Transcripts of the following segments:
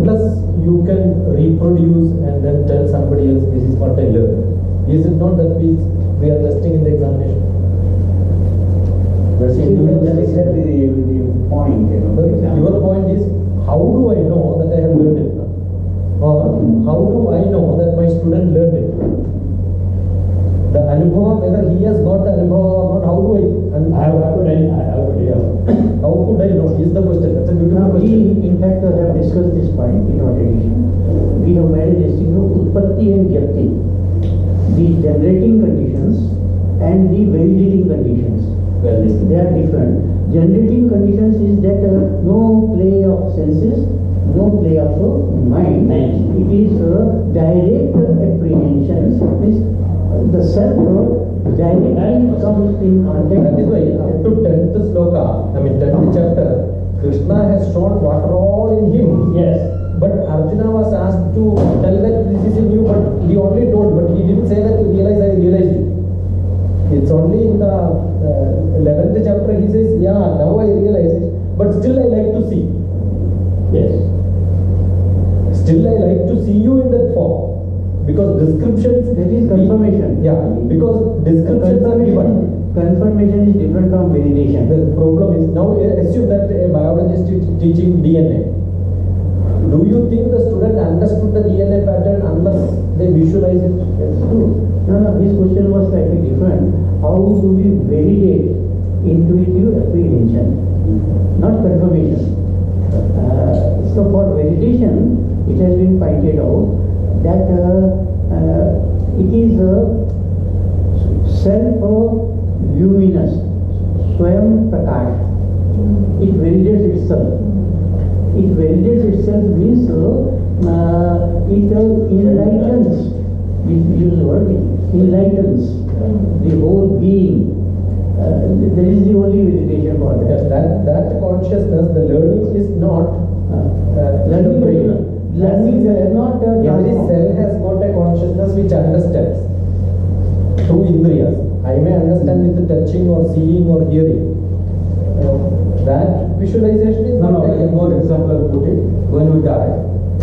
unless you can reproduce and then tell somebody else this is what I learned. Is it not that we are testing in the examination? That's exactly the point. Your point is, how do I know that I have learned it? Or how do I know that my student learned it? The anubhava, whether he has got the anubhava or not, how do I? How could I know? Is the question. That's a beautiful question. We, in fact, have discussed this point in our edition. We have made a distinction of Utpatti and Gyapti, the generating conditions and the validating conditions. Well, they are different. Generating conditions is that no play of senses, no play of mind. It is direct apprehension. Means the self directly comes in contact. That is why up to 10th sloka, 10th chapter, Krishna has shown what are all in him. Yes. But Arjuna was asked to tell that this is in you, but he only told, but he didn't say that you realize I realized it. It's only in the 11th chapter he says, yeah, now I realize it, but still I like to see. Yes. Still I like to see you in that form. Because descriptions, that is confirmation. Yeah, because descriptions are given. Confirmation is different from validation. The problem is, now assume that a biologist is teaching DNA. Do you think the student understood the DNA pattern unless they visualize it? That's true. No, this question was slightly different. How do we validate intuitive apprehension, not confirmation? So for validation, it has been pointed out that it is self-luminous, Swayam Prakash. It validates itself. It validates itself means it enlightens. We use the word enlightens the whole being. There is the only validation for that. Yes, that consciousness, the learning is not learning. brain. Learning is not Every cell has got a consciousness which understands through indriyas. I may understand with the touching or seeing or hearing. That visualization is not a more example I put it, when we die,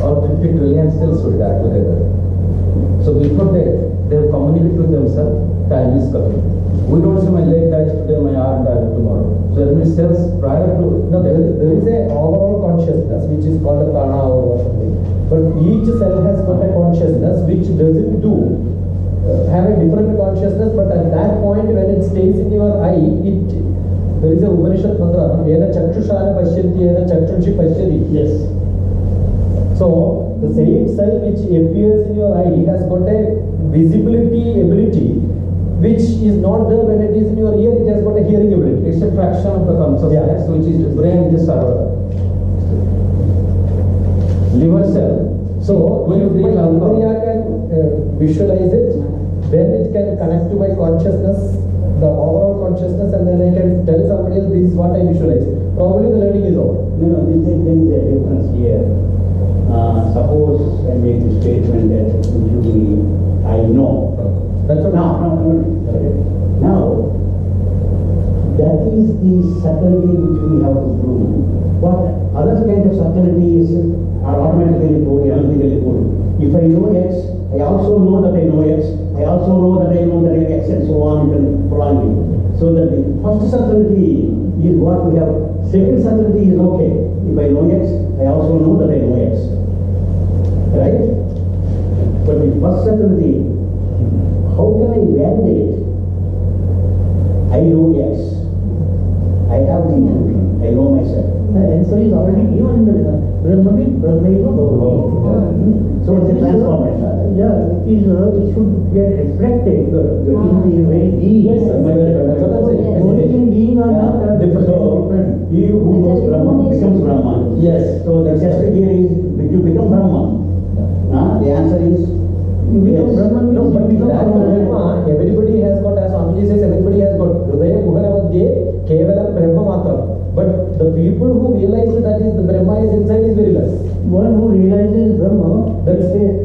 our 50 trillion cells will die together. So before they have communicated with themselves, time is coming. We don't say my leg dies today, my arm dies tomorrow. So that means cells prior to... No, there is a overall consciousness which is called a prana or something. But each cell has got a consciousness which doesn't have a different consciousness, but at that point when it stays in your eye, there is a Upanishad mantra, Yena Chakshushana Pashyanti, Yena Chakshunshi Pashyati. Yes. So, the same cell which appears in your eye has got a visibility ability which is not there when it is in your ear, it has got a hearing ability. It's a fraction of the consciousness, which is the brain is the server. Liver cell. So, when my indriya can visualize it, then it can connect to my consciousness, the overall consciousness, and then I can tell somebody else this is what I visualize. Probably the learning is over. No, there is a difference here. Suppose I make the statement that usually I know. That's what Now, that is the subtlety which we have to prove. What other kind of subtlety is are automatically good, analytically good. If I know X, I also know that I know X. I also know that I know that I X, and so on and prolonging. So that the first subtlety is what we have. Second subtlety is okay. If I know X, I also know that I know X. Right? But the first subtlety, how can I validate? I know X. I have the intuition. I know myself. And so is already given in the Brahmavid, Brahmaiva Bhagavad. So it's a transformation. It should get reflected in the way being. Yes, that's what I'm saying. Only in being are not different. He who knows Brahman becomes Brahman. Yes. So the test here is, did you become Brahman? The answer is you become Brahman. No, but that Brahma, everybody has got, as Swamiji says, everybody has got Hridaya Kuhanamadye Kevalam Brahma Matra. But the people who realize that is the Brahma is inside is very less. One who realizes Brahma, let's say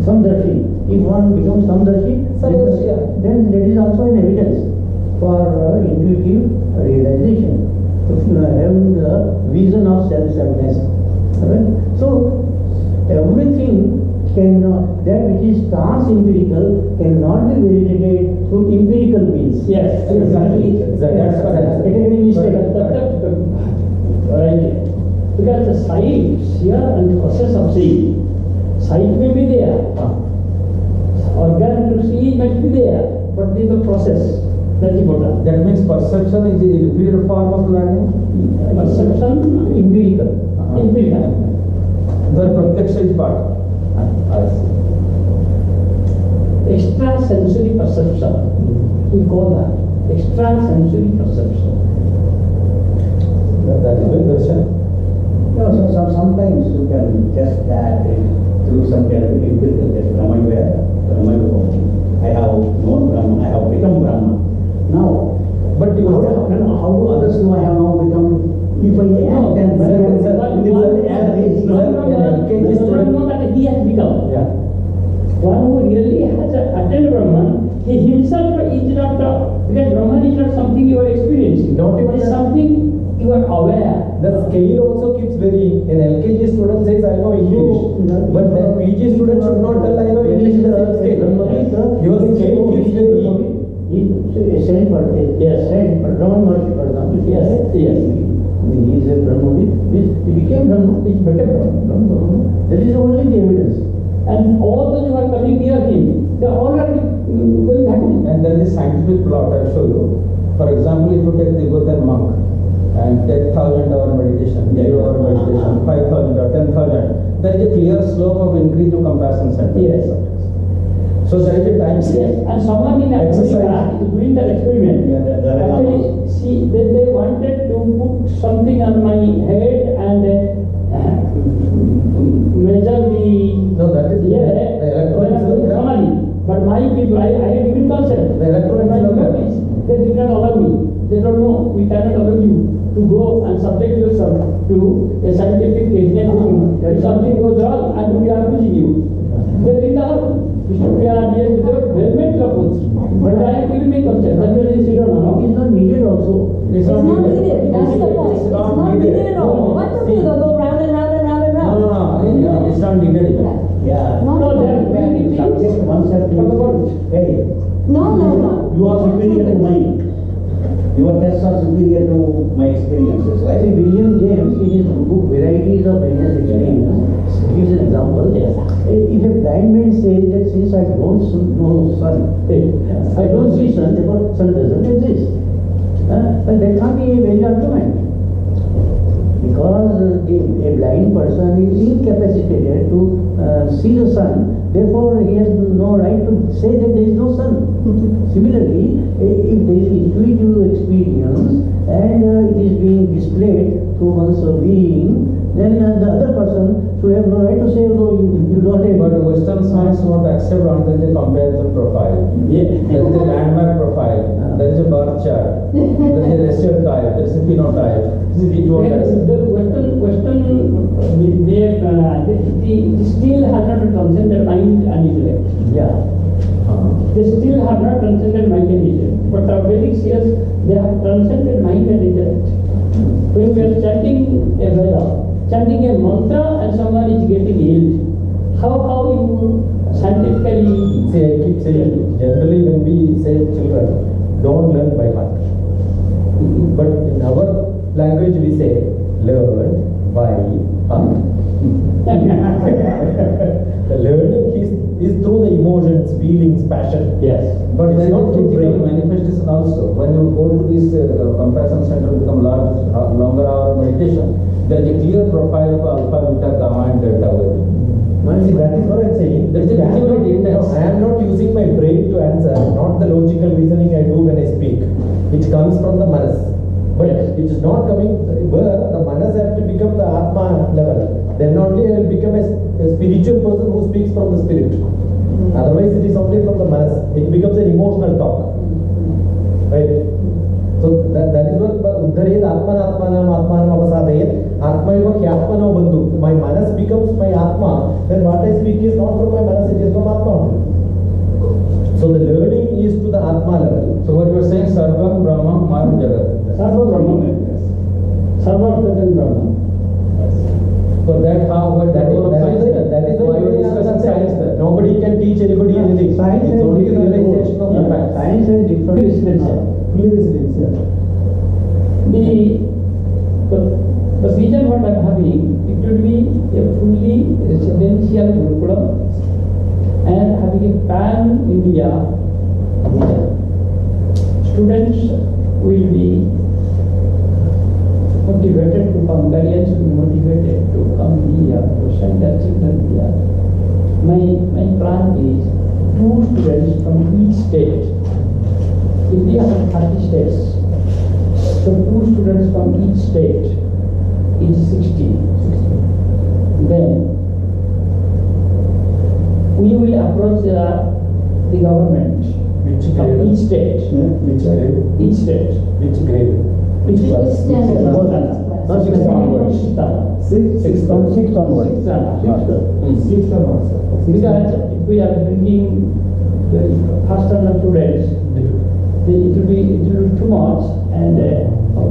Samdarshi. If one becomes Samdarshi, then that is also an evidence for intuitive realization. having the vision of self-centeredness. So everything cannot, that which is trans-empirical cannot be validated through empirical means. Yes, exactly. Exactly. It is a mistake. Right. Because the sight, here and the process of seeing, sight may be there, organ to see might be there, but the process, that's important. That means perception is the inferior form of learning. Perception, Empirical. empirical. The pratyaksha is part. I see. Extrasensory perception, we call that extrasensory perception. That is good question. No, so sometimes you can test that through some kind of empirical test. Am I aware? Am I wrong? I have known Brahma, I have become Brahma. Now, But you how do others know I have now become? If I act and One student. that he has become. Yeah. One who really has attained Brahman, he himself is not, because Brahman is not something you are experiencing. Not even It is that. something you are aware. The scale also keeps varying. An LKG student says, I know English. No, But an PG student should not tell, I know English in the same scale. Your scale keeps varying. Saint Brahman, Yes. Saint Brahman Maharshi, for example, Yes, yes. he is a Brahman. He became Brahman, he is better Brahman. That is only the evidence. And all those who are coming near him, they are already going back. And there is a scientific plot I'll show you. For example, if you take the Tibetan monk and take 1,000-hour meditation, 0-hour meditation, 5,000 or 10,000, there is a clear slope of increase of compassion center. Yes. So there is a time Yes, scale. and someone in America is doing that experiment. Yeah, that Actually, see, they wanted to put something on my head and measure the No, that is the electron. normally. But my people, I had given consent. The electron My envelope. devotees, they did not allow me. They don't know, we cannot allow you to go and subject yourself to a scientific experiment. If something goes wrong and we are losing you. They did not allow. We are here without helmet suppose. But I am giving me consent. That's why they sit on now. It is not needed also. It's not needed, that's the point. It's not needed at all. What do you go round and round and round and round? No, it's not needed even. Yeah. No, No, no, that no. really Subject oneself to, hey, No, no, no. you are superior to mine. Your tests are superior to my experiences. Right? See, William James, in his book Varieties of Religious Experience, gives an example. Yes. If a blind man says that since I don't know sun, I don't see sun, therefore sun doesn't exist. But that can't be a valid argument. Because a blind person is incapacitated to see the sun, therefore he has no right to say that there is no sun. Similarly, if there is intuitive experience and it is being displayed through one's being, then the other person should have no right to say, oh, you don't have. But Western science won't accept until they compare the profile. Yeah. There is a landmark profile, there is a birth chart, there is a racial type, there is a phenotype. It won't accept. The Western, they still have not transcended mind and intellect. Yeah. They still have not transcended mind and intellect. But our Vedic seers, they have transcended mind and intellect. When we are chanting a VEDA, chanting a mantra and someone is getting healed, how you scientifically... See, I keep saying, generally when we say children, don't learn by heart. But in our language we say, learn by heart. The learning is through the emotions, feelings, passion. Yes. But it's not through Physical brain. manifestation also. When you go to this compassion center, become longer hour meditation, there is a clear profile of alpha, beta, gamma, and delta wave. See, that is what I'm saying. There is a I am not- physical index. no, I am not using my brain to answer, not the logical reasoning I do when I speak. It comes from the manas. But it is not coming where the manas have to become the atma level. Then only I will become a spiritual person who speaks from the spirit. Otherwise it is only from the manas. It becomes an emotional talk. Right? So that is what Uddharet Atmanam Avasadayet Atmaiva Hyatmano Bandhu. My manas becomes my Atma, then what I speak is not from my manas, it is from Atma. So the learning is to the Atma level. So what you are saying, Sarvam Brahma Mayam Jagat. Sarva Brahma. Sarva-Prajan Brahma. For that, how, what, that is why we are discussing science there. Nobody can teach anybody anything. Science It's is only different. realization of the facts. Science is different. Fully residence, yeah. The vision what I am having, it will be a fully residential Gurukulam and having a pan-India vision. Students will be motivated to come, guardians will be motivated to come here, to send their children here. My plan is 2 students from each state. India has 30 states. So 2 students from each state is 60. Then we will approach the government Which of grade? each state. Which grade? Each state. Which grade? Which Which standard? Not Sixth onwards. Sixth onwards. Sixth onwards. Because if we are bringing very first standard students, then it will be too much, and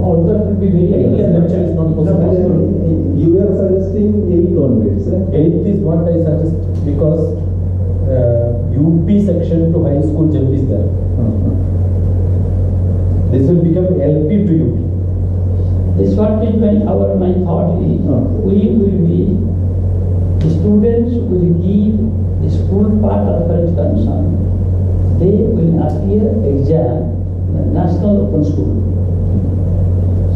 also it will be very Lecture is not possible. You are suggesting 8 onwards, eh? 8th is what I suggest because UP section to high school jump is there. This will become LP to UP. This what is my thought is, we will be, the students will give the school part of their concern. They will appear exam in the national open school.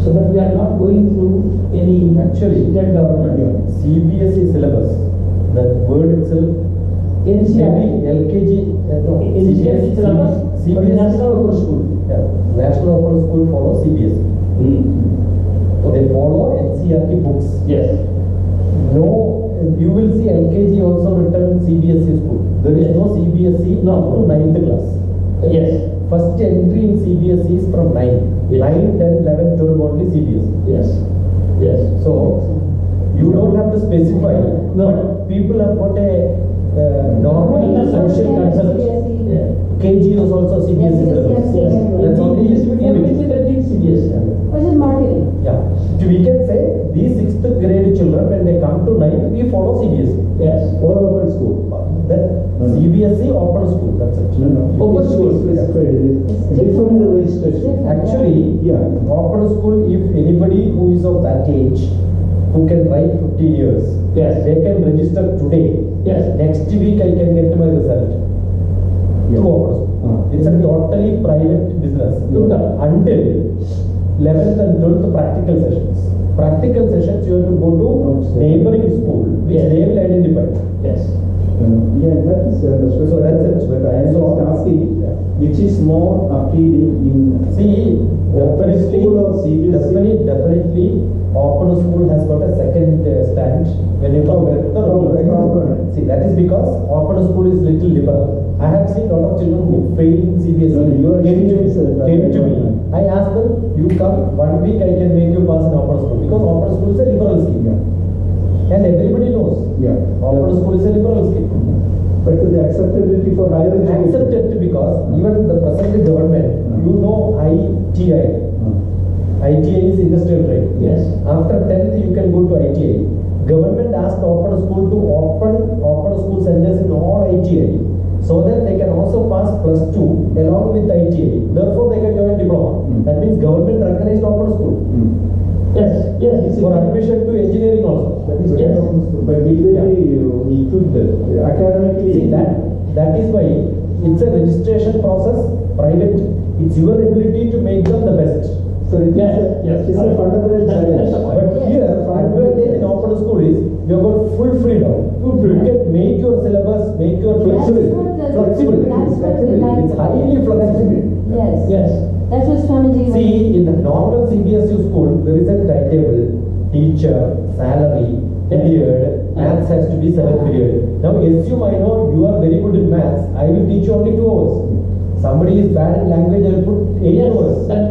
So that we are not going through any Actually, state government. CBSE syllabus, that word itself, maybe LKG, no, NCERT syllabus for the national open school. Yeah, National Open School follows CBSE. They follow NCERT books. Yes. No, you will see LKG also written CBSE school. There is no CBSE No. to 9th class. Yes. First entry in CBSE is from 9. Yes. 9, 10, 11, 12 only CBSE. Yes. Yes. So, you don't have to specify. No. But people have got a normal social concept. Yeah. KG was also CBSE syllabus. Yes. That's only English medium foolish. is the CBS. Which is marketing. Yeah. We can say these 6th grade children, when they come to 9th, we follow CBSE. Yes. Or open school. Then CBSE open school, that's it. Open school. Different registration. Actually, Yeah. open school, if anybody who is of that age, who can write 15 years, Yes. they can register today. Yes. Next week I can get my result. Yeah. Through open school. It's a totally private business. Yeah. Until 11th and 12th practical sessions. Practical sessions you have to go to neighboring school, which Yes. they will identify. Yes. Yeah, that is understood. So that's it. But I am So, just asking, yeah. which is more appealing in See, definitely, school or CBSE? definitely, open school has got a second stand when you compare to the regular. See, that is because open school is little liberal. I have seen lot of children who fail in CBSE. No, your came to experience, came to me. right. I asked them, you come 1 week, I can make you pass in open school because open school is a liberal scheme. And everybody knows. Yeah. Open school is a liberal scheme. But the acceptability for higher education. Accepted because even the present government, you know ITI. ITI is industrial trade. Yes. After 10th, you can go to ITI. Government asked open school to open school centers in all ITI, so that they can also pass +2 along with ITI. Therefore, they can join diploma. That means government recognized open school Yes. Yes. It's for admission to engineering also. That is Yes. But will they be equipped academically? See that is why it's a registration process, private. It's your ability to make them the best. So it is Yes, yes. it's a fundamental That's challenge. the point. But here, advantage in open school is you have got full freedom. You can make your syllabus, make your flexible. Flexible. It's highly flexible. Yes. Yes. That's what Swamiji was. See, in the normal CBSE school, there is a timetable, teacher, salary, period, maths has to be 7 period. Now, assume I know you are very good in maths, I will teach you only 2 hours. Somebody is bad in language, I will put 8 Yes, hours. that-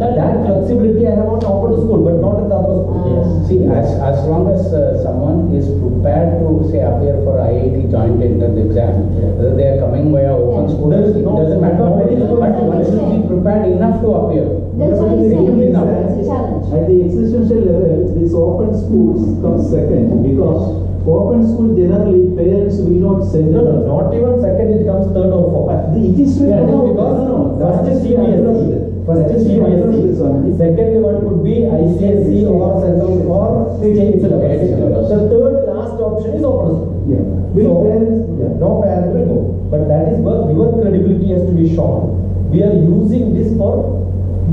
Flexibility I have on open school, but not in the other school. Yes. See, as long as someone is prepared to say appear for IIT joint entrance exam, whether they are coming via open Yeah. school, There is it no- doesn't matter. Very good. But one should be prepared enough to appear. That's what he's saying, Enough. it's a challenge. At the existential level, these open schools come second because open school generally parents will not send No, them. not even second, it comes third or fourth. It is Yeah, no, because first is CBSE, First is CBSE. second one could be ICSE or central or state syllabus. The third last option is open school. Yeah. So, Will parents, no parent will go. But that is where your credibility has to be shown. We are using this for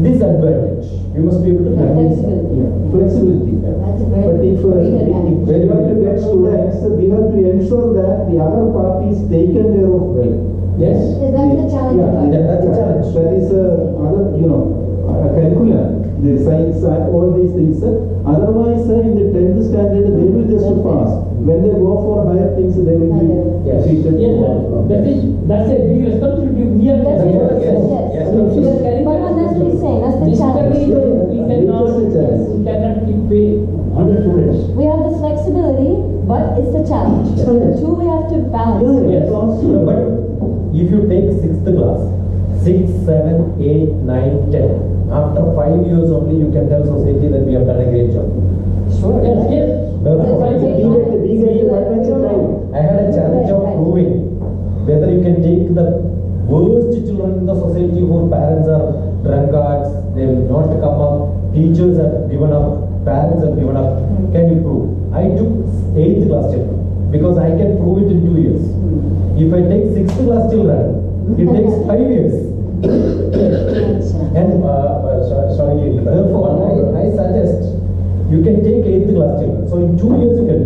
disadvantage. You must be able to convince them. Flexibility. That's a But very if great advantage. when you have to get students, we have to ensure that the other party is taken care of well. Yes. Yes, that's the challenge. Yeah, that's a challenge. That is other, a curriculum, the science, all these things. Otherwise, in the 10th standard, they will just pass. When they go for higher things, they will be Yes. treated. Yes, that's a big responsibility. We are That's carrying. what, Yes, yes. yes, We are carrying. But that's what he's saying, that's the challenge. Physically, we cannot keep 100 students. We have the flexibility, but it's the challenge. So the two we have to balance. Yes. No, but if you take 6th class, 6, 7, 8, 9, 10, after 5 years only you can tell society that we have done a great job. Sure. Yes, yes. Therefore, That's We get the advantage now. I had a challenge of proving whether you can take the worst children in the society whose parents are drunkards, they will not come up, teachers have given up, parents have given up. Can you prove? I took 8th class children because I can prove it in 2 years. If I take 6th class children, it takes 5 years. And sorry, therefore I suggest you can take 8th class children. So in 2 years you can.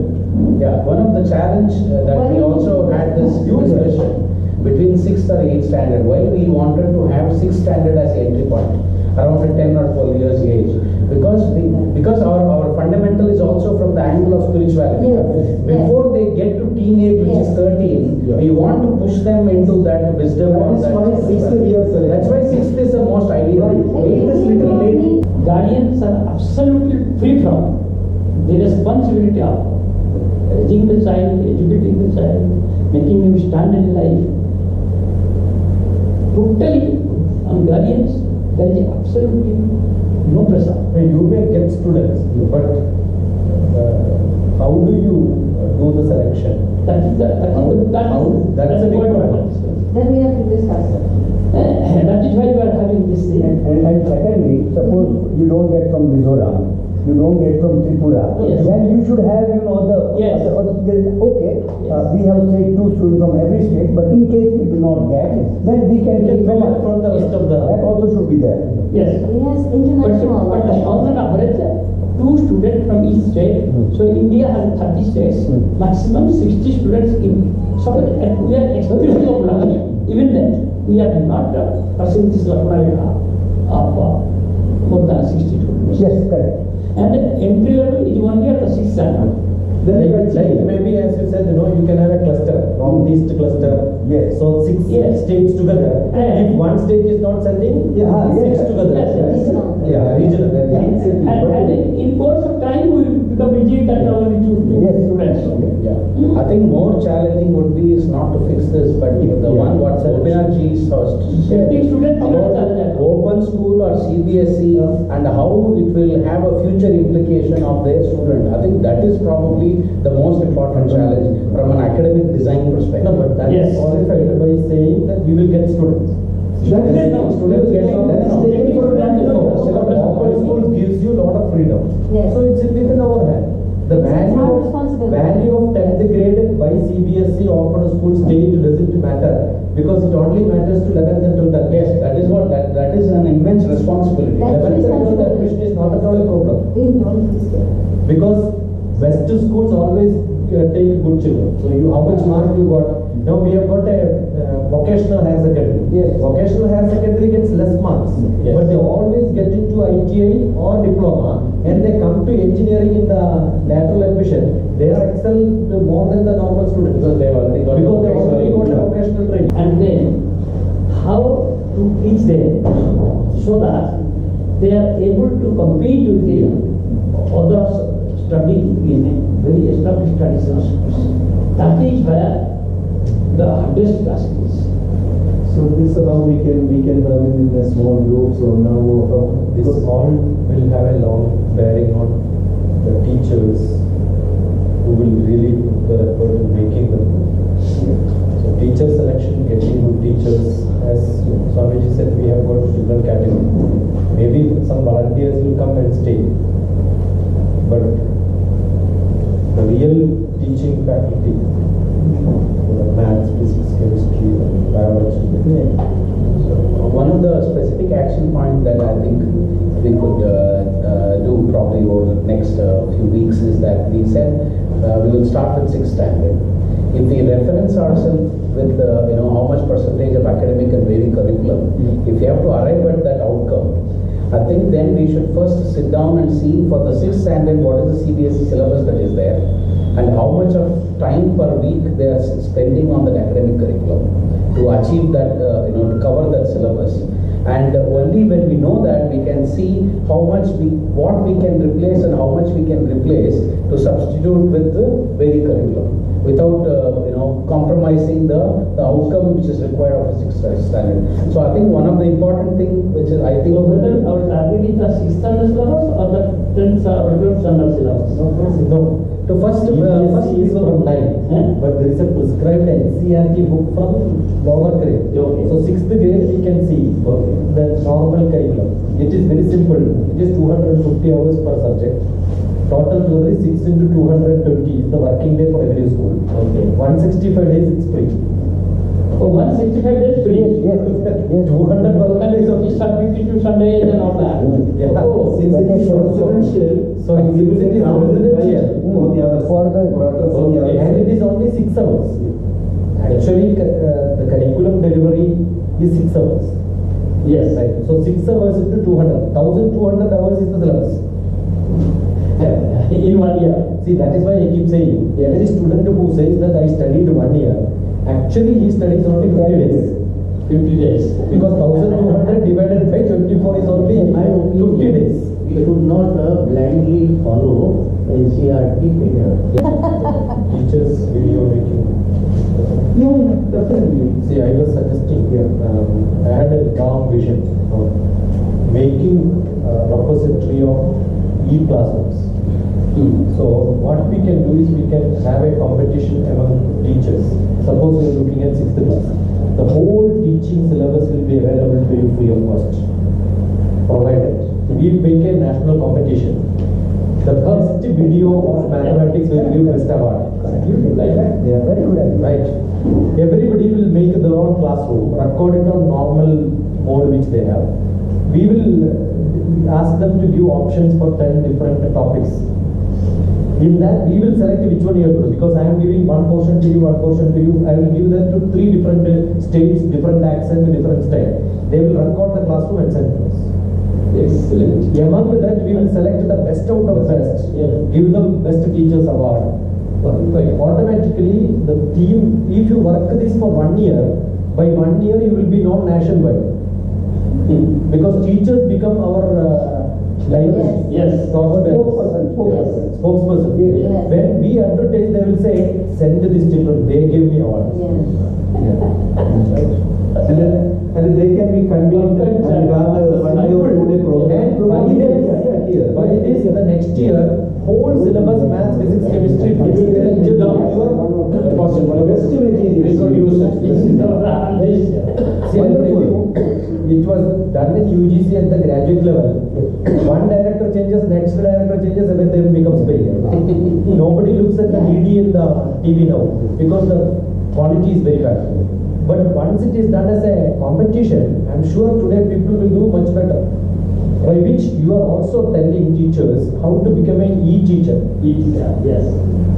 Yeah, one of the challenge that we also had this discussion between 6th or 8th standard, why we wanted to have 6th standard as the entry point, around a 10 or 12 years age. Because our fundamental is also from the angle of spirituality. Yes. Before they get to teenage, which is Yes. 13, we want to push them into that wisdom. That or is that why 6th year select. That's why 6th is the most ideal. 8th is little late. Guardians are absolutely free from the responsibility of raising the child, educating the child, making him stand in life. Totally on guardians, there is absolutely no pressure. You may get students, but how do you do the selection? That's a big problem. Then we have to discuss. That is why we are having this thing. And secondly, suppose you don't get from Mizoram, you don't get from Tripura, Yes. then you should have, Yes. okay, we have say 2 students from every state, but in case we do not get, then we can take from the rest of the. That also should be there. Yes. He has But international. on an average, 2 students from each state. So India has 30 states, maximum 60 students in. So we are exclusive of language. Even then, we are not pursuing this Lakuna of more than 60 students. Yes, correct. And entry level is only at the 6th standard. Like maybe as you said, you can have a cluster, northeast cluster. Yes. So 6 Yes. states together. Yeah. If one state is not sending, Yeah, 6 yes. together. Yes, yes. Regional. Yeah, regional. And in course of time, we will become rigid that only 2 Yes. students. Yeah, I think more challenging would be is not to fix this, but the one what Gopinathji first said 50 students will not about challenge. open school or CBSE and how it will have a future implication of their student. I think that is probably the most important challenge from an academic design perspective. No, but that Yes. is qualified by saying that we will get students. That is no, Students get that is taken for granted. No. Open school gives you a lot of freedom. Yes. So it's within our hand. The It's value our of, responsibility. value of 10th grade by CBSE open school stage doesn't matter because it only matters to 11th and 12th. Yes, that is an immense responsibility. That's 11th and 12th responsibility. admission is not at all a problem We don't discuss. because best schools always take good children. So how much mark you got? Now we have got a vocational higher secondary. Yes. Vocational higher secondary gets less marks, Yes. but they always get into ITI or diploma, and they come to engineering in the lateral admission. They are excel more than the normal students Because they have already got a vocational training. And then, how to teach them so that they are able to compete with the others studying in very established traditional schools. That is where the hardest task is. So this is how we can have it in a small groups or now This all will have a long bearing on the teachers who will really put the effort in making them good. So teacher selection, getting good teachers, as Swamiji said, we have got different categories. Maybe some volunteers will come and stay, but the real teaching faculty, maths, physics, chemistry, biology. So one of the specific action points that I think we could do probably over the next few weeks is that we said we will start with 6th standard. If we reference ourselves with how much percentage of academic and Vedic curriculum, if you have to arrive at that outcome, I think then we should first sit down and see for the 6th standard what is the CBSE syllabus that is there and how much of time per week they are spending on that academic curriculum to achieve that, to cover that syllabus. And only when we know that, we can see what we can replace and how much we can replace to substitute with the Vedic curriculum without compromising the outcome which is required of a 6th standard. So I think one of the important thing which is I think Whether our target is the 6th standard syllabus or the 10th or 12th standard syllabus? No. So first is from 9, but there is a prescribed NCERT book from lower grade. Okay. So 6th grade we can see the normal curriculum. It is very simple. It is 250 hours per subject. Total theory 6 into 220 is the working day for every school. Okay. 165 days it's free. Oh, 165 days free? Yes. 200 And it's only subjected to Sunday and all that. Yeah. Oh, since it is residential, So it is residential. for the others. Okay. And it is only 6 hours. Actually, the curriculum delivery is 6 hours. yes. Right. So 6 hours into 200. 1200 hours is the syllabus. In 1 year. See, that is why I keep saying, every student who says that I studied 1 year, actually he studies only 50 days. 50 days. Because 1200 divided by 24 is only 50 days. We should not blindly follow NCERT figure. Teachers video making. Yeah, definitely. See, I was suggesting here, I had a long vision of making a repository of e-classrooms. So what we can do is we can have a competition among teachers. Suppose we are looking at 6th class. The whole teaching syllabus will be available to you free of cost, provided we make a national competition. The best video of mathematics will give best award. Like that? Yeah, very good idea. Right. Everybody will make their own classroom, record it on normal mode which they have. We will ask them to give options for 10 different topics. In that, we will select which one you have to do, because I am giving one portion to you, one portion to you. I will give that to 3 different states, different accent, different style. They will record the classroom and send to us. Excellent. Among that, we will select the best out of best. Yeah. Give them best teachers award. Automatically, the team, if you work this for 1 year, by 1 year you will be known nationwide. Because teachers become our librarians. Yes. Spokesperson. Spokesperson. Yes. When we advertise, they will say, send these children, they give me awards. And they can be convened and run a 1 day or 2 day program. And by this, the next year, whole syllabus, maths, physics, chemistry, Best material. we could use it. See, I tell you, it was done in UGC at the graduate level. One director changes, next director changes, and then they becomes failure. Nobody looks at the DD in the TV now because the quality is very bad. But once it is done as a competition, I'm sure today people will do much better. by which you are also telling teachers how to become an e-teacher. Yes.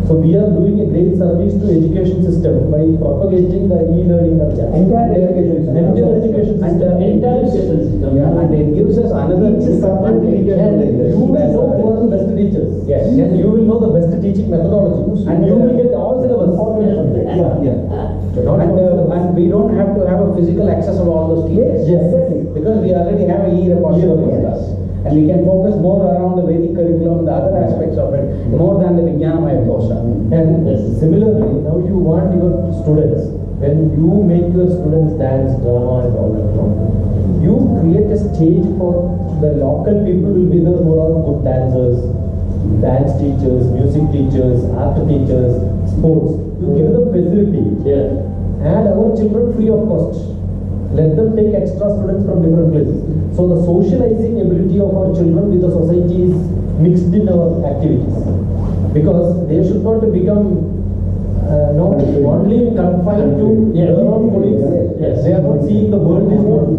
So we are doing a great service to education system by propagating the e-learning culture. Entire education system. Entire education system. Entire education system. Yeah, and it gives us another disadvantage. You will know who are the best teachers. Yes. And you will know the best teaching methodology. And you will get all syllabus. And we don't have to have a physical access of all those teachers. Yes. Because we already have a e-repository with us. And we can focus more around the Vedic curriculum, the other aspects of it, more than the Vijnanamaya Kosha. And similarly, now you want your students, when you make your students dance, drama and all that, you create a stage for the local people will be the who are good dancers, dance teachers, music teachers, art teachers, sports. You give them facility. Yes. And our children free of cost. Let them take extra students from different places. So the socializing ability of our children with the society is mixed in our activities. Because they should not become not only confined to their own colleagues. Yes. They are not seeing the world is not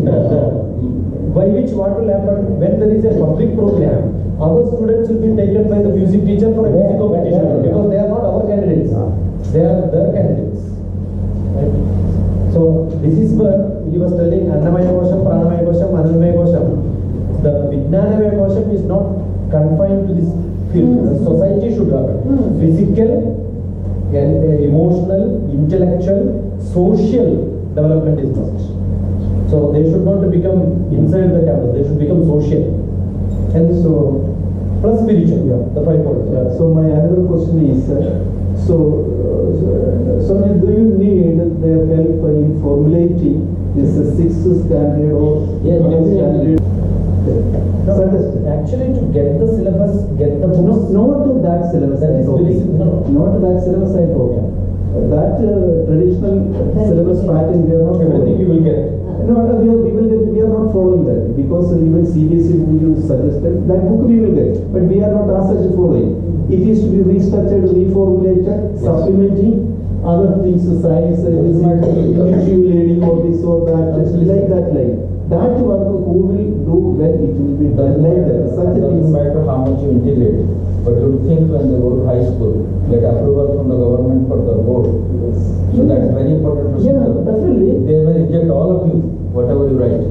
by which what will happen when there is a public program, our students will be taken by the music teacher for a music competition because they are not our candidates. They are their candidates. Right? So this is where he was telling Annamaya Kosham, Pranamaya Kosham, Anandamaya Kosham. The Vijnanamaya Kosham is not confined to this field. The society should have it. Physical, emotional, intellectual, social development is must. So they should not become inside the campus, they should become social. And so, plus spiritual, the five points. So my another question is, so do you need their help in formulating this sixth standard or standard? Actually, to get the syllabus, get the books. Not to that syllabus. That is very simple. Not to that syllabus I told. That traditional syllabus pattern we are not Everything you will get. No, we are not following that because even CBSE book you suggested that book we will get, but we are not as such following. It is to be restructured, reformulated, supplementing other things, science, mutual learning or this or that, like that line. That work who will do when it will be done like that. Such a thing. Doesn't matter how much you integrate, but you think when they go to high school, get approval from the government for the board. So that's very important to definitely. They will reject all of you, whatever you write.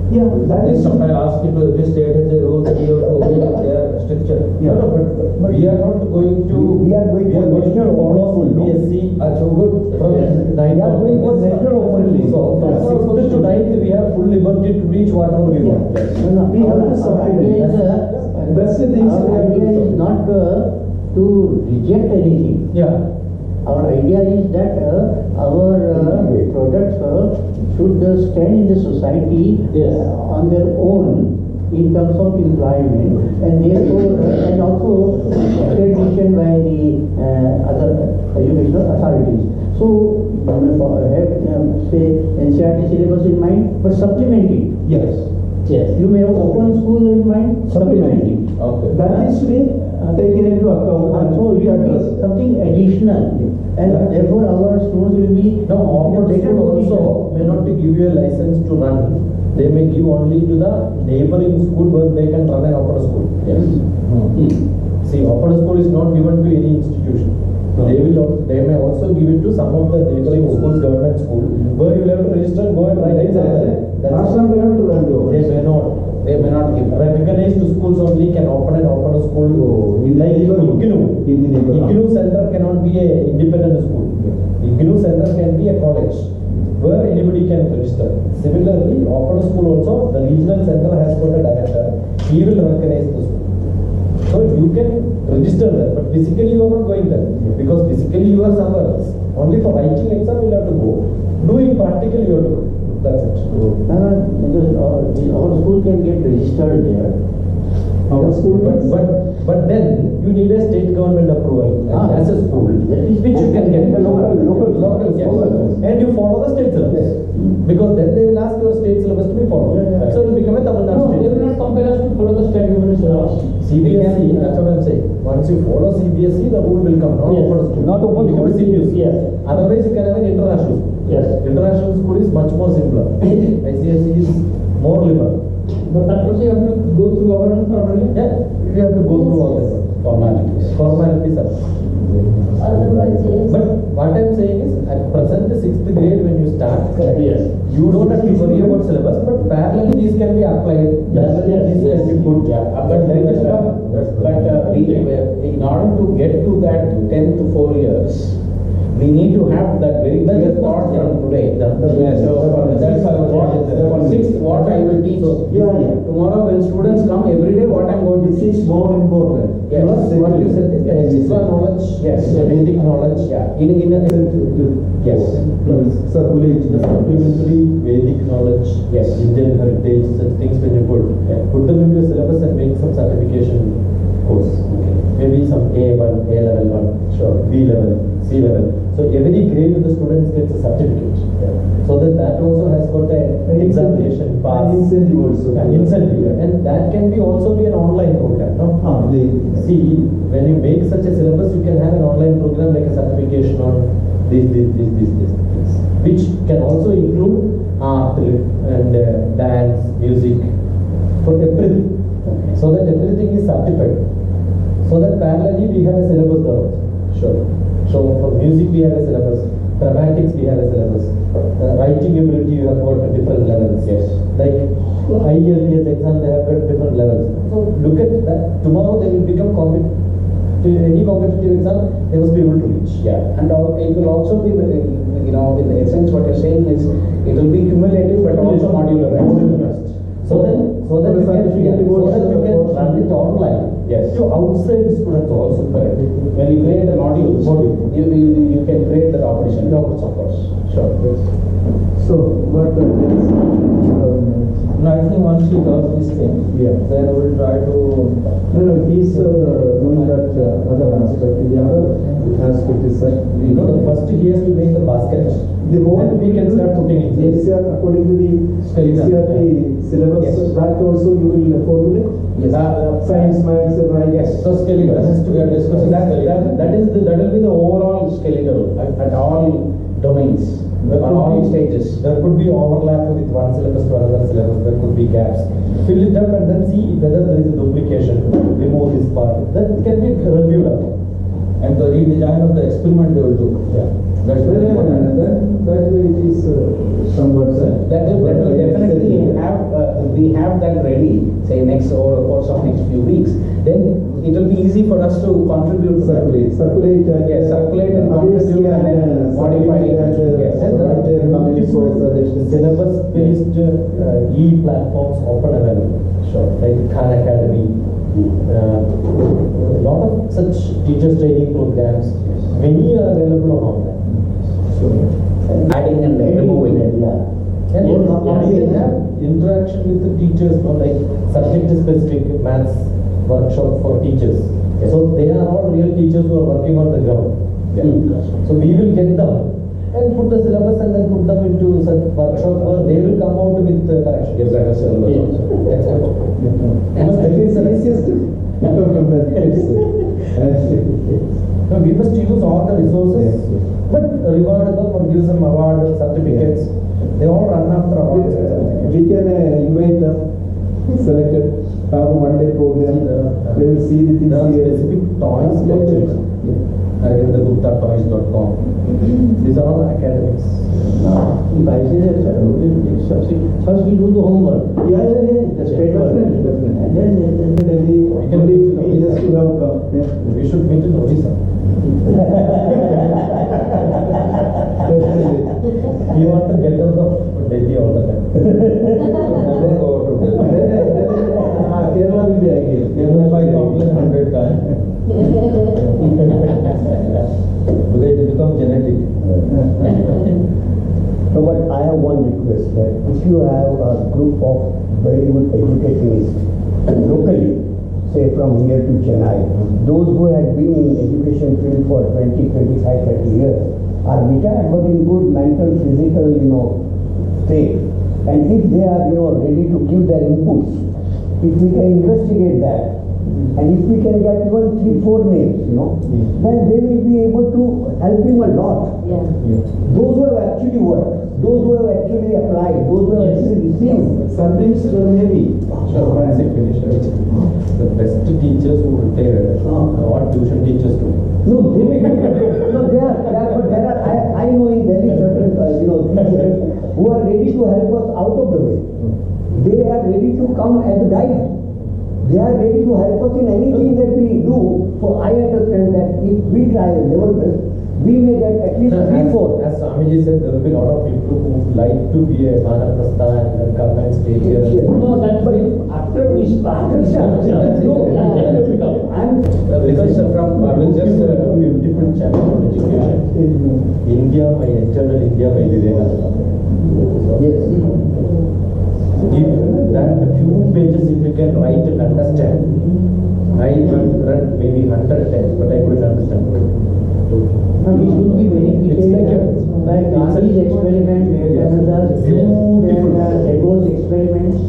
Yeah, that They is sometimes ask you to every state has a rule, they have to obey their stricture. Yeah. No, but we are not going to. We are going for national follow open school, no? BSc. So good. From ninth We are going for national open So from sixth to ninth, we have full liberty to reach whatever we want. we have to supplement. Best things we have idea to is not to reject anything. Yeah. Our idea is that our products should stand in the society on their own in terms of employment, and therefore and also accreditation by the other educational authorities. So have say NCERT syllabus in mind, but supplement it. Yes. Yes. You may have open school in mind, supplement it. Okay. That is to be taken into account and So we it will address. be something additional, and therefore our students will be Now, open school also may not give you a license to run. They may give only to the neighboring school where they can run an open school. Yes. See, open school is not given to any institution. They may also give it to some of the neighboring schools, government school, where you will have to register and go and write exam. Ashram may have to run the They may not. They may not give. Recognized schools only can open an open school. Like IGNOU. IGNOU Center cannot be a independent school. IGNOU Center can be a college where anybody can register. Similarly, open school also, the regional center has got a director. He will recognize the school. So you can register there, but physically you are not going there because physically you are somewhere else. Only for writing exam you will have to go. Doing practical you have to go. That's it. Because our school can get registered there. Our school, But then you need a state government approval as a school, which you can get. Local yes. And you follow the state syllabus. Because then they will ask your state syllabus to be followed. So it will become a Tamil Nadu No, they state. will not compel us to follow the state government syllabus. CBSE, that's what I'm saying. Once you follow CBSE, the rule will come. Not Yes. open school. Not open It becomes school. CBSE. Yes. Otherwise, you can have an international school. Yes. International school is much more simpler. ICSE is more liberal. But that also you have to go through our own formally. Yeah, you have to go through all the formalities. But what I'm saying is, at present, 6th grade when you start, Yes. you don't have to worry about syllabus, but parallelly these can be applied. Parallelly these can be put. In order to get to that 10 to 4 years, we need to have that very clear thought from today. So that's for 6th, what I will teach. Tomorrow when students come, every day what I'm going to This teach. is more important. Yes. What you said is extra knowledge, Yes. Vedic knowledge. Yeah. In a Yes. Circulate. supplementary Vedic knowledge, Yes. Indian heritage, such things when you put them into a syllabus and make some certification course. Maybe some A1, A level 1, Sure. B level, C level. So every grade the students gets a certificate. So that also has got an examination pass. And incentive also. Incentive. And that can be also be an online program, no? See, when you make such a syllabus, you can have an online program like a certification on this, which can also include art and dance, music, for everything. So that everything is certified. So that parallelly we have a syllabus there. Sure. So for music we have a syllabus, dramatics we have a syllabus, writing ability you have got different levels. Yes. Like IELTS exam they have got different levels. So look at that. Tomorrow they will become any competitive exam they must be able to reach. Yeah, and it will also be, in the essence what you're saying is, it will be cumulative but also modularized. So then you can run it online. Yes. To outside students also. Correct. When you create the modules, you can create the competition. Of course. Sure. So, what No, I think once he does this thing, then we will try to. he's doing that other aspect. The other aspect is that The first he has to make the basket. the whole Then we can start putting it. NCR, according to the Skeleton. NCRT syllabus, Yes. that also you will formulate? Yes. Science, maths, and right? Yes. So skeleton has to get discussed. That will be the overall skeletal at all domains, at all stages. There could be overlap with one syllabus to another syllabus. There could be gaps. Fill it up and then see whether there is a duplication. Remove this part. That can be reviewed up. And the redesign of the experiment they will do. Yeah. That's very important. That way it is somewhat. That will definitely have, we have that ready, say over the course of next few weeks, then it will be easy for us to contribute to that. Circulate and. Yes, circulate and contribute and then modify it. Yes. Syllabus-based e-platforms often available. Sure. Like Khan Academy. A lot of such teachers training programs. Many are available on online. Adding and removing it. And you can have interaction with the teachers, like subject-specific maths workshop for teachers. So they are all real teachers who are working on the ground. So we will get them and put the syllabus and then put them into such workshop where they will come out with correction. Give that a syllabus also. That is the easiest. No, we must use all the resources, but reward them or give them award certificates. They all run after awards. We can invite them, selected, have a one-day program. They will see the things There are here. specific toys for children. In the GuptaToys.com. These are all academics. If I say that, first we do the homework. Yeah. The straight work. Definitely. And then We just to have, We should meet in Odisha. You want to get out of Delhi all the time. Never go to Delhi. Kerala will be again. Kerala by complain 100 times. Because it becomes genetic. No, but I have one request, that if you have a group of very good educationists locally, say from here to Chennai, those who had been in education field for 20, 25, 30 years, are retired but in good mental, physical, state. And if they are, ready to give their inputs, if we can investigate that, And if we can get even 3-4 names, then they will be able to help him a lot. Yeah. Those who have actually worked, those who have actually applied, those who have actually received. Sometimes maybe. The best teachers who retired, what tuition teachers do? No, they may no, they are, but there are, I know in Delhi certain, teachers who are ready to help us out of the way. They are ready to come as a guide. They are ready to help us in anything that we do. So I understand that if we try a level best, we may get at least 3-4. As Swamiji said, there will be a lot of people who like to be a Vanaprastha and come and stay here. No, that's why after we start. Because from I will just beautiful chapter on education. India, my eternal India by Vivekananda. Yes. If that few pages if you can write and understand, I read maybe 100 times, but I couldn't understand. We should be very detailed, like Gandhi's experiment, Vivekananda's, Ego's experiments,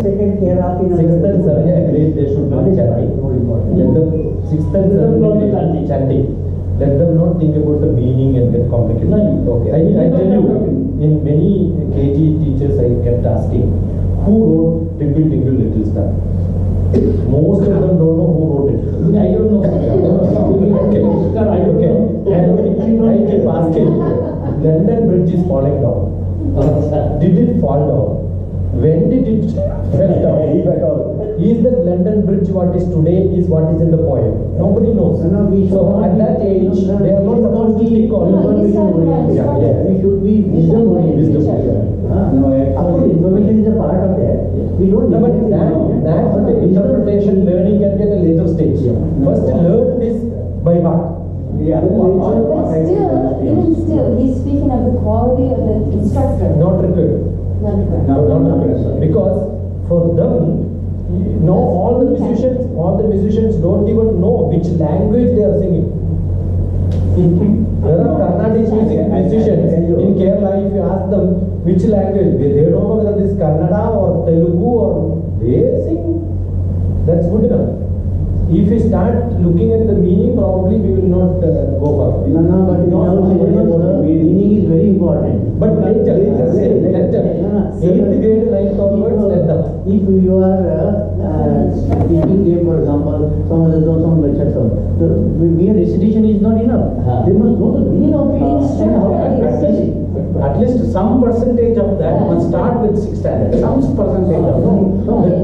taken care of in 6th and 7th grade they should learn chanting. Let them 6th and 7th grade chanting. Let them not think about the meaning and get complicated. Okay, I tell you, in many KG teachers I kept asking, who wrote Tingle Tingle Little Star? Most of them don't know who wrote it. I don't know. Okay. And I keep asking, London Bridge is falling down. Did it fall down? When did it fall down? If at all. Is that London Bridge what is today is what is in the poem? Nobody knows. So at that age, they are not supposed to think all We should be wisdom oriented. Of course, information is a part of that. We don't No, but that interpretation learning can get a later stage. First learn this by heart. But still, even still, he's speaking of the quality of the instructor. Not required. Not Not required. Because for them, all the musicians don't even know which language they are singing. There are Carnatic musicians in Kerala. If you ask them which language, they don't know whether this is Kannada or Telugu or they sing. That's good enough. If we start looking at the meaning, probably we will not go far. But meaning is very important. But later, 8th grade, 9th onwards, let them. If you are teaching them, for example, some lecture, the mere recitation is not enough. They must know the meaning of it and how to practice it. At least some percentage of that must start with 6th standard. Some percentage of that.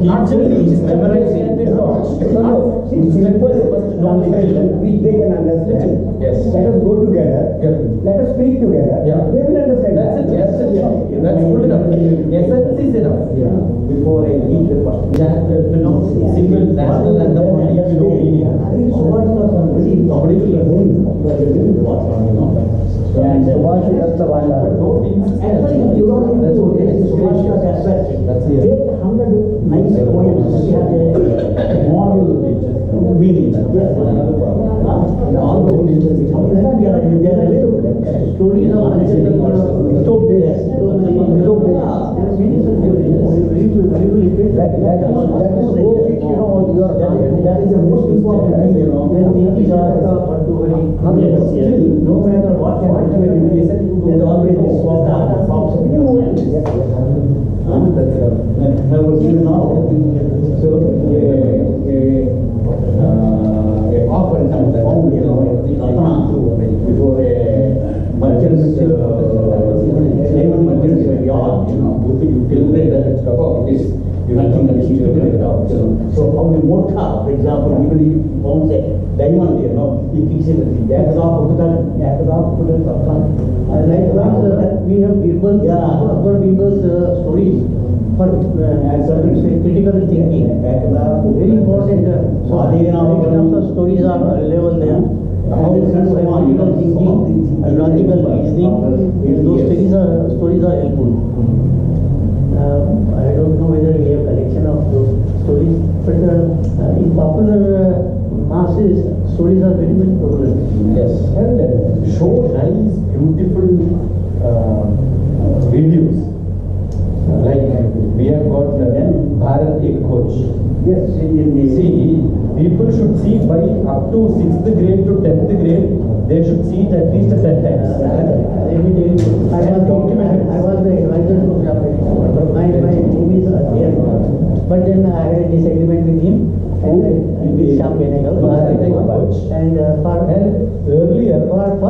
Not simply memorizing. It's simple translation which they can understand. Yes. Let us go together. Let us speak together. Yeah. They will understand. That's it. Yes, that's good enough. Essence is enough. Before I leave the first. Single national anthem only if you know meaning. Nobody will and Subhash is the one. You don't need to That's it. 800 nice poems have a moral meaning. All the stories of that is the most important thing, no matter what there's always this start pops up in your mind. I was even now. So, a offer is found, before a merchant's, Simon merchant's yard, you calculate that it's nothing that is so how the mortar, for example, even if you found a diamond, you fix it at the back of Likewise, we have people, other people's stories for certain critical thinking. Very important. So, the stories are available there. How critical thinking, logical reasoning, those stories are helpful. I don't know whether we have collection of those stories, but in popular masses, stories are very much popular. Yes, and show nice, beautiful videos. Like we have got Bharat Ek Coach. Yes, See, people should see by up to 6th grade to 10th grade, they should see it at least 10 times. Let me tell you, I was the advisor to my name is there. But then I had a disagreement with him and with Shyam Benegal. And Earlier,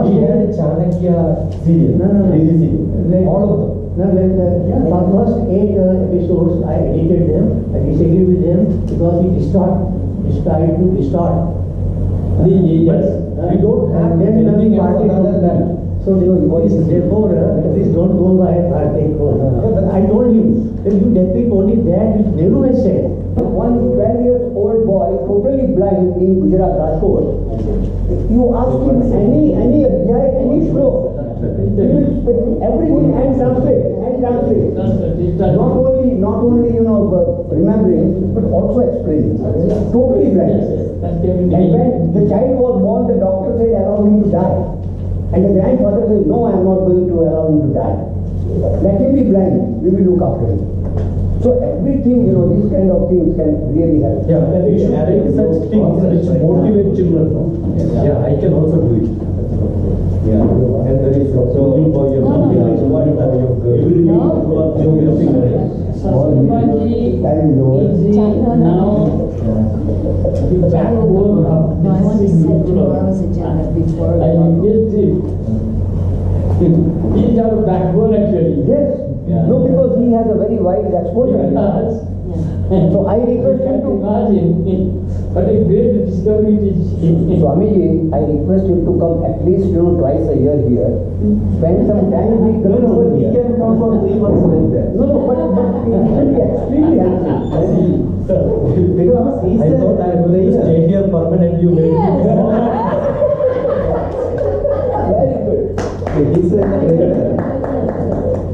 he had a Chanakya serial. No. Serial. All of them. Now, when for first 8 episodes, I edited them. I disagreed with them because he tried to distort. We don't have anything else other than that. So therefore, please don't go by Bharati code. I told him that you depict only that which Nehru has said. One 12-year-old boy, totally blind in Gujarat, Rajkot. You ask him any adhyay, any shlok, he will speak everything and translate. Not only remembering, but also explaining. Totally blind. And when the child was born, the doctor said, allow him to die. And the grandfather said, no, I am not going to allow him to die. Let him be blind, we will look after him. So everything, these kind of things can really help. Yeah, we should take such things which motivate children. Yeah, I can also do it. Yeah, and there is also for your something like one for your girl. Sasubaji is now the backbone of No, I want to this set Gurukulam. tomorrow's agenda before. I guessed it. He is our backbone actually. Yes, no, because he has a very wide exposure. Yes. So I request him to, Imagine, what a great discovery it is. Swamiji, I request him to come at least, twice a year here. Spend some time with the No, people he here. can come for 3 months like that. No, but it will be extremely helpful. Because he I said thought I was going to stay here permanently. You made Yes. Very good. He's a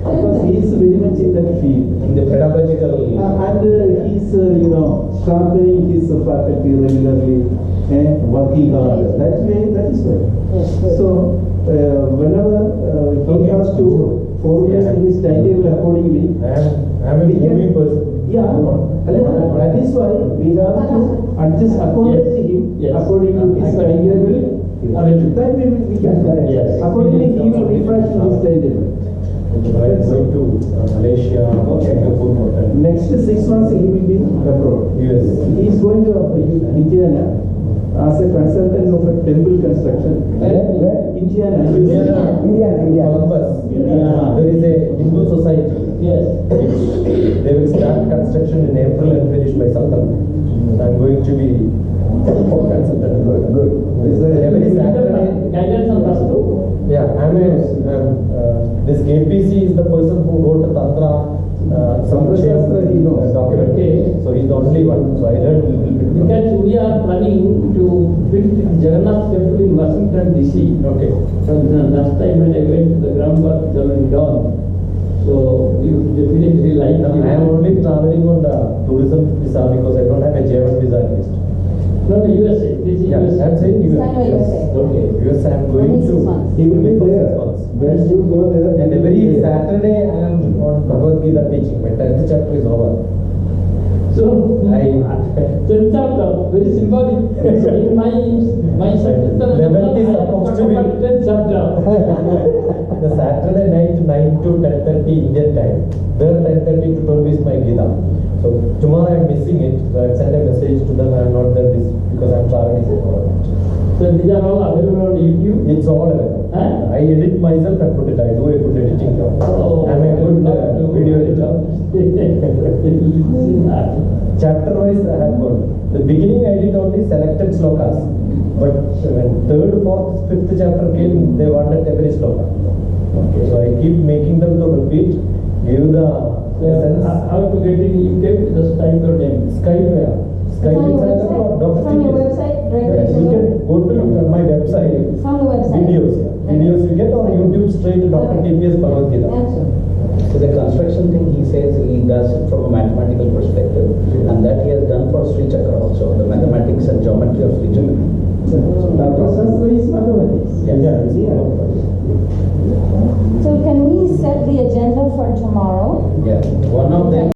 because he is very much in that field. in the pedagogical. And he's, sharpening his faculty regularly and working hard. That is why. So, whenever he has to formulate his timetable accordingly, I'm a we can- moving person. yeah, that is why we have to adjust accommodate him Yes. according to his timetable. That way we can correct. Yes. Accordingly, he will refresh his timetable. I'm going to Malaysia, Singapore, and Next 6 months he will be abroad. US. He is going to Indiana as a consultant of a temple construction. Where? Indiana. India. Columbus. Yeah. There is a Hindu society. Yes. They will start construction in April and finish by September. I'm going to be consultant. Good. Every Saturday. Guidance on Vastu. Yeah, this KPC is the person who wrote a Tantra Samprasastra he knows. document. Okay. So he's the only one. So I learned a little bit. from him. Because we are planning to build Jagannath temple in Washington DC. Okay. So the last time when I went to the groundwork, it's already done. So you definitely like Now, it. I am only traveling on the tourism visa because I don't have a J1 visa at least. No, the USA. This is Yeah, USA. I'm saying It's US. kind of USA. Okay. US I am going Only 6 to. months. He will be there. 6 months. When you go there, And every Saturday I am on Bhagavad Gita teaching. My 10th chapter is over. So I- 10th chapter, very symbolic. So in my Sathyachethana-Ashram, 11th is I have supposed to talked be- about 10th chapter. The Saturday night 9 to 10:30 Indian time. There 10:30 to 12 is my Gita. So tomorrow I am missing it. So I sent a message to them. I am not there this because I am traveling. So these are all available on YouTube. It's all available. Huh? I edit myself and put it. I do a good editing job. Oh, I'm a good video editor. Chapter wise I have gone. The beginning I did only selected slokas. But when 3rd, 4th, 5th chapter came, they wanted every sloka. Okay. So I keep making them to repeat, give the essence. How to get in UK? Just type your name. Skype, yeah. Skype From your is website? Dr. From your TPS. website, Yes, you can go to my website. From the website. Videos, yeah. Videos you get on YouTube straight to Dr. TPS Bhagavad Gita. So the construction thing, he says he does it from a mathematical perspective, and that he has done for Sri Chakra also, the mathematics and geometry of Sri Chakra. Samprasastra is mathematics. Yeah. So can we set the agenda for tomorrow? Yeah, one of them